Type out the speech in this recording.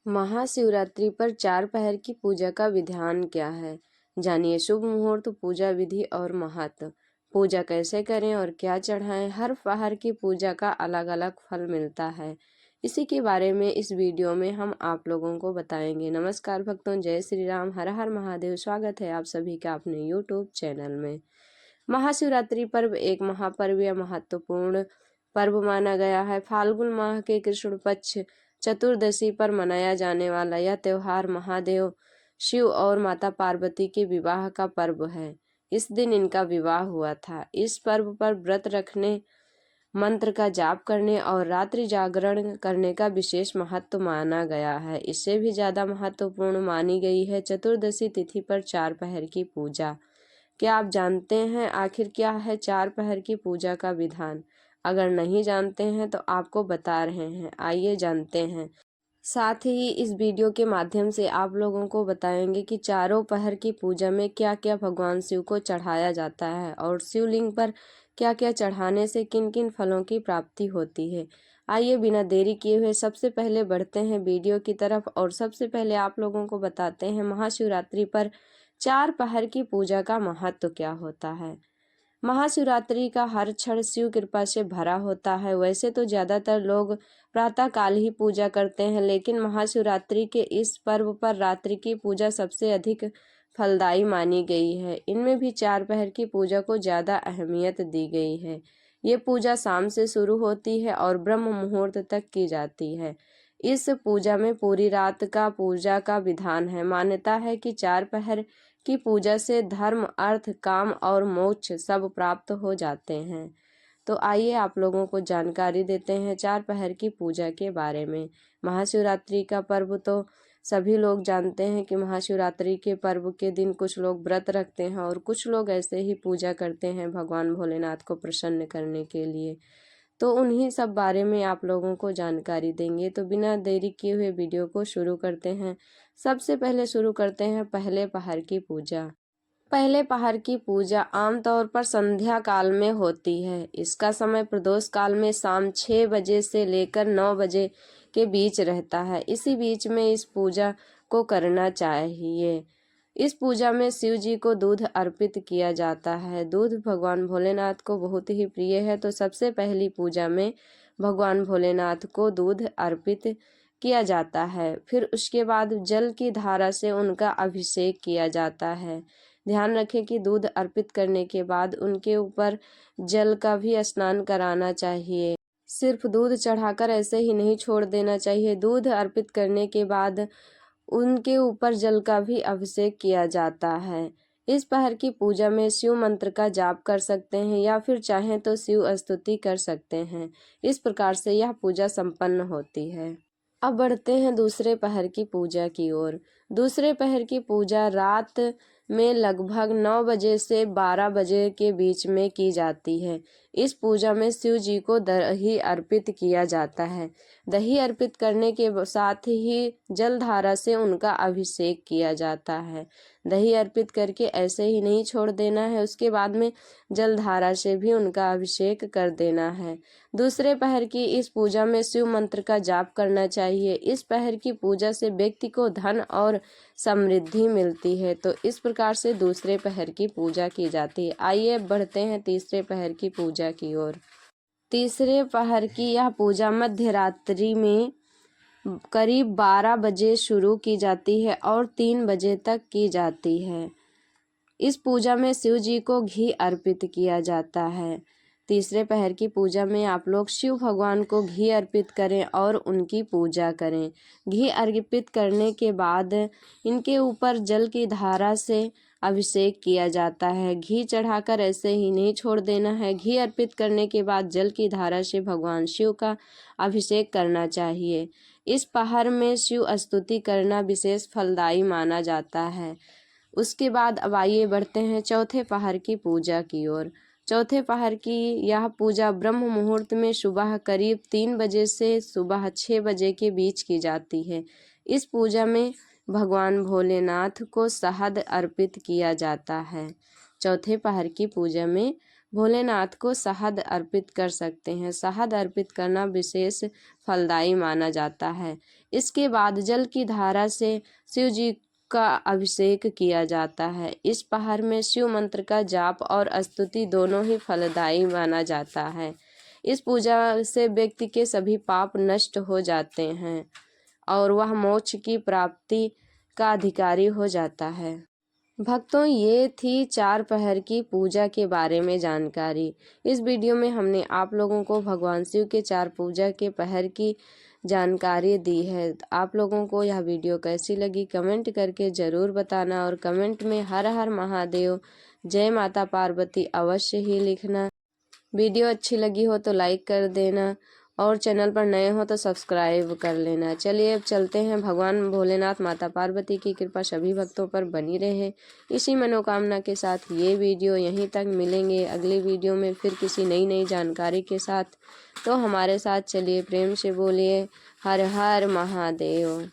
महाशिवरात्रि पर चार पहर की पूजा का विधान क्या है? जानिए शुभ मुहूर्त, पूजा विधि और महत्व। पूजा कैसे करें और क्या चढ़ाएं? हर पहर की पूजा का अलग अलग फल मिलता है। इसी के बारे में इस वीडियो में हम आप लोगों को बताएंगे। नमस्कार भक्तों, जय श्री राम, हर हर महादेव। स्वागत है आप सभी का अपने यूट्यूब चैनल में। महाशिवरात्रि पर्व एक महापर्व या महत्वपूर्ण पर्व माना गया है। फाल्गुन माह के कृष्ण पक्ष चतुर्दशी पर मनाया जाने वाला यह त्योहार महादेव शिव और माता पार्वती के विवाह का पर्व है। इस दिन इनका विवाह हुआ था। इस पर्व पर व्रत रखने, मंत्र का जाप करने और रात्रि जागरण करने का विशेष महत्व माना गया है। इससे भी ज्यादा महत्वपूर्ण मानी गई है चतुर्दशी तिथि पर चार पहर की पूजा। क्या आप जानते हैं आखिर क्या है चार पहर की पूजा का विधान? अगर नहीं जानते हैं तो आपको बता रहे हैं, आइए जानते हैं। साथ ही इस वीडियो के माध्यम से आप लोगों को बताएंगे कि चारों पहर की पूजा में क्या क्या भगवान शिव को चढ़ाया जाता है और शिवलिंग पर क्या क्या चढ़ाने से किन किन फलों की प्राप्ति होती है। आइए बिना देरी किए हुए सबसे पहले बढ़ते हैं वीडियो की तरफ और सबसे पहले आप लोगों को बताते हैं महाशिवरात्रि पर चार पहर की पूजा का महत्व क्या होता है। महाशिवरात्रि का हर क्षण शिव कृपा से भरा होता है। वैसे तो ज्यादातर लोग प्रातः काल ही पूजा करते हैं, लेकिन महाशिवरात्रि के इस पर्व पर रात्रि की पूजा सबसे अधिक फलदायी मानी गई है। इनमें भी चार पहर की पूजा को ज्यादा अहमियत दी गई है। ये पूजा शाम से शुरू होती है और ब्रह्म मुहूर्त तक की जाती है। इस पूजा में पूरी रात का पूजा का विधान है। मान्यता है कि चार पहर की पूजा से धर्म, अर्थ, काम और मोक्ष सब प्राप्त हो जाते हैं। तो आइए आप लोगों को जानकारी देते हैं चार पहर की पूजा के बारे में। महाशिवरात्रि का पर्व तो सभी लोग जानते हैं कि महाशिवरात्रि के पर्व के दिन कुछ लोग व्रत रखते हैं और कुछ लोग ऐसे ही पूजा करते हैं भगवान भोलेनाथ को प्रसन्न करने के लिए। तो उन्हीं सब बारे में आप लोगों को जानकारी देंगे। तो बिना देरी किए हुए वीडियो को शुरू करते हैं। सबसे पहले शुरू करते हैं पहले पहर की पूजा। पहले पहर की पूजा आमतौर पर संध्या काल में होती है। इसका समय प्रदोष काल में शाम 6 बजे से लेकर 9 बजे के बीच रहता है। इसी बीच में इस पूजा को करना चाहिए। इस पूजा में शिव जी को दूध अर्पित किया जाता है। दूध भगवान भोलेनाथ को बहुत ही प्रिय है, तो सबसे पहली पूजा में भगवान भोलेनाथ को दूध अर्पित किया जाता है। फिर उसके बाद जल की धारा से उनका अभिषेक किया जाता है। ध्यान रखें कि दूध अर्पित करने के बाद उनके ऊपर जल का भी स्नान कराना चाहिए। सिर्फ दूध चढ़ाकर ऐसे ही नहीं छोड़ देना चाहिए। दूध अर्पित करने के बाद उनके ऊपर जल का भी अभिषेक किया जाता है। इस पहर की पूजा में शिव मंत्र का जाप कर सकते हैं या फिर चाहें तो शिव स्तुति कर सकते हैं। इस प्रकार से यह पूजा संपन्न होती है। अब बढ़ते हैं दूसरे पहर की पूजा की ओर। दूसरे पहर की पूजा रात में लगभग 9 बजे से 12 बजे के बीच में की जाती है। इस पूजा में शिव जी को दही अर्पित किया जाता है। दही अर्पित करने के साथ ही जल धारा से उनका अभिषेक किया जाता है। दही अर्पित करके ऐसे ही नहीं छोड़ देना है, उसके बाद में जल धारा से भी उनका अभिषेक कर देना है। दूसरे पहर की इस पूजा में शिव मंत्र का जाप करना चाहिए। इस पहर की पूजा से व्यक्ति को धन और समृद्धि मिलती है। तो इस प्रकार से दूसरे पहर की पूजा की जाती है। आइए बढ़ते हैं तीसरे पहर की पूजा की ओर। तीसरे पहर की यह पूजा मध्य रात्रि में करीब 12 बजे शुरू की जाती है और 3 बजे तक की जाती है। इस पूजा में शिव जी को घी अर्पित किया जाता है। तीसरे पहर की पूजा में आप लोग शिव भगवान को घी अर्पित करें और उनकी पूजा करें। घी अर्पित करने के बाद इनके ऊपर जल की धारा से अभिषेक किया जाता है। घी चढ़ाकर ऐसे ही नहीं छोड़ देना है। घी अर्पित करने के बाद जल की धारा से भगवान शिव का अभिषेक करना चाहिए। इस पहर में शिव स्तुति करना विशेष फलदायी माना जाता है। उसके बाद अब आइए बढ़ते हैं चौथे पहर की पूजा की ओर। चौथे पहर की यह पूजा ब्रह्म मुहूर्त में सुबह करीब 3 बजे से सुबह 6 बजे के बीच की जाती है। इस पूजा में भगवान भोलेनाथ को शहद अर्पित किया जाता है। चौथे पहर की पूजा में भोलेनाथ को शहद अर्पित कर सकते हैं। शहद अर्पित करना विशेष फलदायी माना जाता है। इसके बाद जल की धारा से शिव जी का अभिषेक किया जाता है। इस पहाड़ में शिव मंत्र का जाप और स्तुति दोनों ही फलदायी माना जाता है। इस पूजा से व्यक्ति के सभी पाप नष्ट हो जाते हैं और वह मोक्ष की प्राप्ति का अधिकारी हो जाता है। भक्तों, ये थी 4 पहर की पूजा के बारे में जानकारी। इस वीडियो में हमने आप लोगों को भगवान शिव के 4 पूजा के पहर की जानकारी दी है। आप लोगों को यह वीडियो कैसी लगी कमेंट करके ज़रूर बताना और कमेंट में हर हर महादेव, जय माता पार्वती अवश्य ही लिखना। वीडियो अच्छी लगी हो तो लाइक कर देना और चैनल पर नए हो तो सब्सक्राइब कर लेना। चलिए अब चलते हैं। भगवान भोलेनाथ माता पार्वती की कृपा सभी भक्तों पर बनी रहे, इसी मनोकामना के साथ ये वीडियो यहीं तक। मिलेंगे अगली वीडियो में फिर किसी नई जानकारी के साथ। तो हमारे साथ चलिए, प्रेम से बोलिए हर हर महादेव।